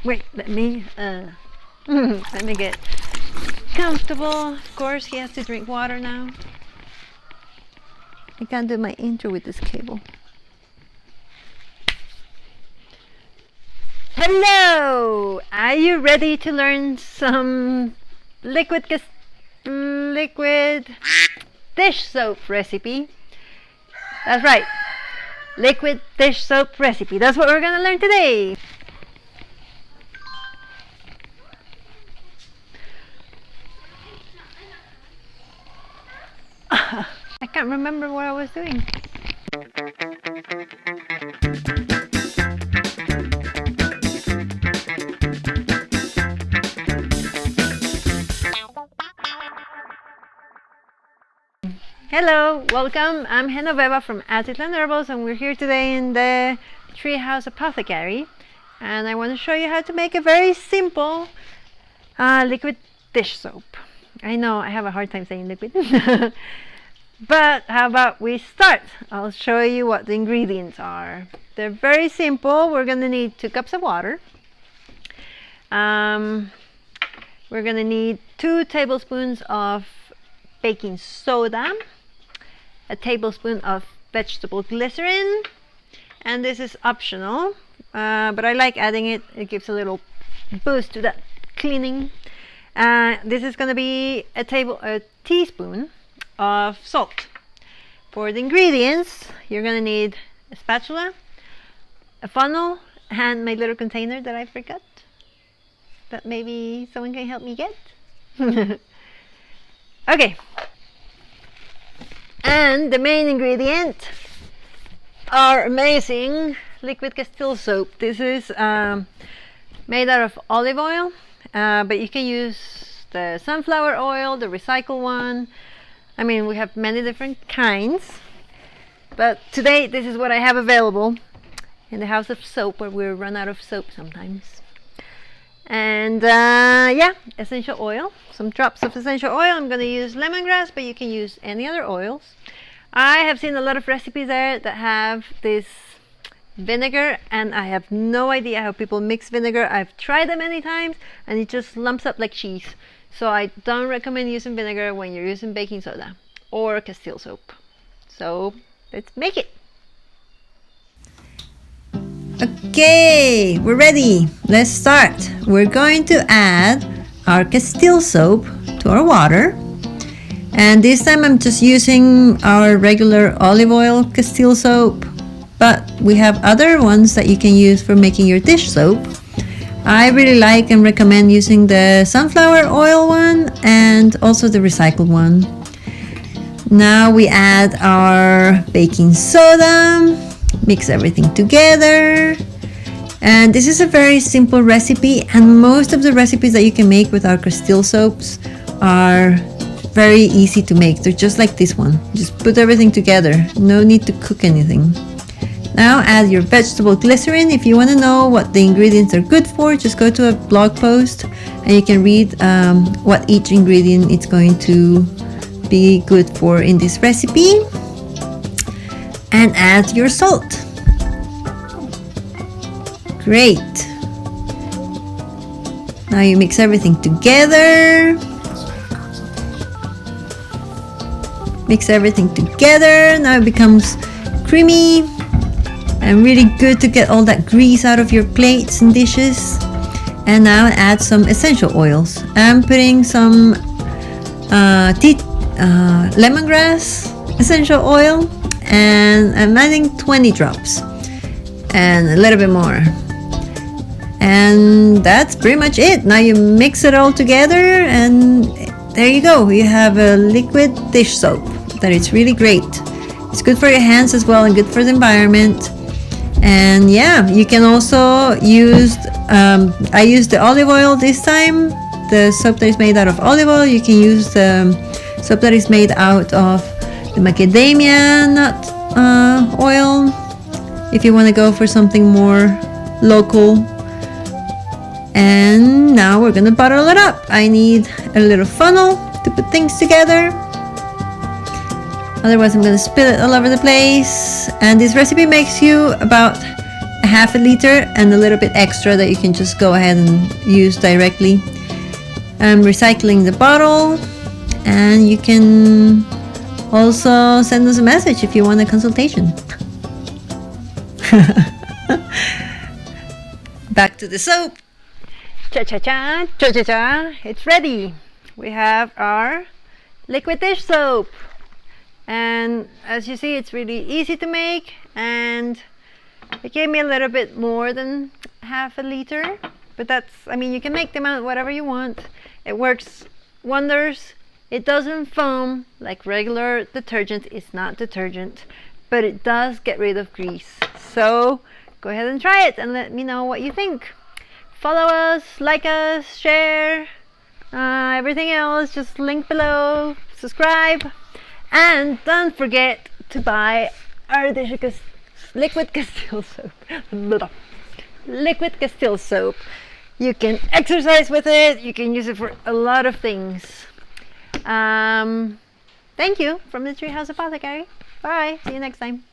Wait, let me let me get comfortable. Of course, he has to drink water now. I can't do my intro with this cable. Hello! Are you ready to learn some liquid dish soap recipe? That's right, liquid dish soap recipe. That's what we're gonna learn today. I can't remember what I was doing. Hello, welcome. I'm Genoveva from Atitlan Herbals, and we're here today in the Treehouse Apothecary, and I want to show you how to make a very simple liquid dish soap. I know I have a hard time saying liquid. But how about we start? I'll show you what the ingredients are. They're very simple. We're going to need 2 cups of water. We're going to need 2 tablespoons of baking soda, a tablespoon of vegetable glycerin, and this is optional, but I like adding it. It gives a little boost to that cleaning. This is going to be a teaspoon of salt. For the ingredients, you're going to need a spatula, a funnel, and my little container that I forgot, that maybe someone can help me get. Okay, and the main ingredient, our amazing liquid Castile soap. This is made out of olive oil, but you can use the sunflower oil, the recycled one. I mean, we have many different kinds, but today this is what I have available in the house of soap, where we run out of soap sometimes. And yeah, essential oil, some drops of essential oil. I'm going to use lemongrass, but you can use any other oils. I have seen a lot of recipes there that have this vinegar, and I have no idea how people mix vinegar. I've tried it many times and it just lumps up like cheese. So I don't recommend using vinegar when you're using baking soda or Castile soap. So let's make it. Okay, we're ready. Let's start. We're going to add our Castile soap to our water. And this time I'm just using our regular olive oil Castile soap, but we have other ones that you can use for making your dish soap. I really like and recommend using the sunflower oil one and also the recycled one. Now we add our baking soda, mix everything together. And this is a very simple recipe, and most of the recipes that you can make with our Castile soaps are very easy to make. They're just like this one. Just put everything together. No need to cook anything. Now add your vegetable glycerin. If you want to know what the ingredients are good for, just go to a blog post and you can read what each ingredient is going to be good for in this recipe. And add your salt. Great. Now you mix everything together. Mix everything together. Now it becomes creamy and really good to get all that grease out of your plates and dishes. And now add some essential oils. I'm putting some lemongrass essential oil, and I'm adding 20 drops and a little bit more. And that's pretty much it. Now you mix it all together and there you go. You have a liquid dish soap that is really great. It's good for your hands as well and good for the environment. And yeah, you can also use, I used the olive oil this time, the soap that is made out of olive oil. You can use the soap that is made out of the macadamia nut oil if you want to go for something more local. And now we're gonna bottle it up. I need a little funnel to put things together. Otherwise I'm gonna spill it all over the place. And this recipe makes you about a half a liter and a little bit extra that you can just go ahead and use directly. I'm recycling the bottle, and you can also send us a message if you want a consultation. Back to the soap. Cha-cha-cha, cha-cha-cha, it's ready. We have our liquid dish soap. And as you see, it's really easy to make, and it gave me a little bit more than half a liter. But that's, I mean, you can make the amount whatever you want. It works wonders. It doesn't foam like regular detergent. It's not detergent, but it does get rid of grease. So go ahead and try it and let me know what you think. Follow us, like us, share, everything else, just link below, subscribe, and don't forget to buy our liquid Castile soap. Liquid Castile soap. You can exercise with it, you can use it for a lot of things. Thank you from the Treehouse Apothecary. Bye, see you next time.